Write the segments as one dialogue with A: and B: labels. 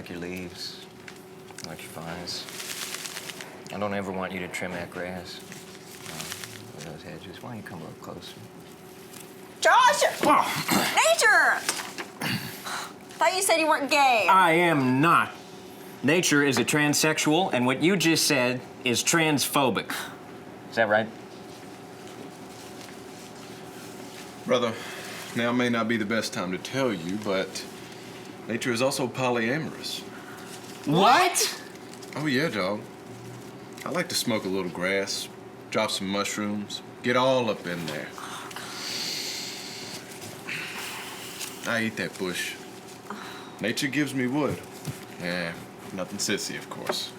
A: like your leaves, I like your vines. I don't ever want you to trim that grass. With those hedges. Why don't you come a little closer?
B: Josh!
A: Oh.
B: Nature! Thought you said you weren't gay.
A: I am not. Nature is a transsexual, and what you just said is transphobic. Is that right?
C: Brother, now may not be the best time to tell you, but nature is also polyamorous.
A: What?
C: Oh yeah, dog. I like to smoke a little grass, drop some mushrooms, get all up in there. I eat that bush. Nature gives me wood. Yeah, nothing sissy, of course.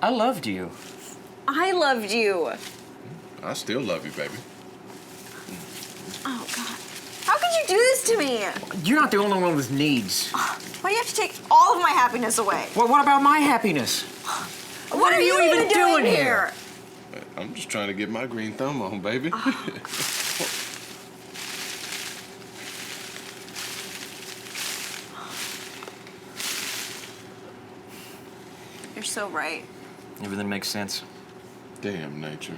A: I loved you.
B: I loved you.
C: I still love you, baby.
B: Oh, God. How could you do this to me?
A: You're not the only one with needs.
B: Why do you have to take all of my happiness away?
A: Well, what about my happiness?
B: What are you even doing here?
C: I'm just trying to get my green thumb on, baby.
B: You're so right.
A: Everything makes sense.
C: Damn nature.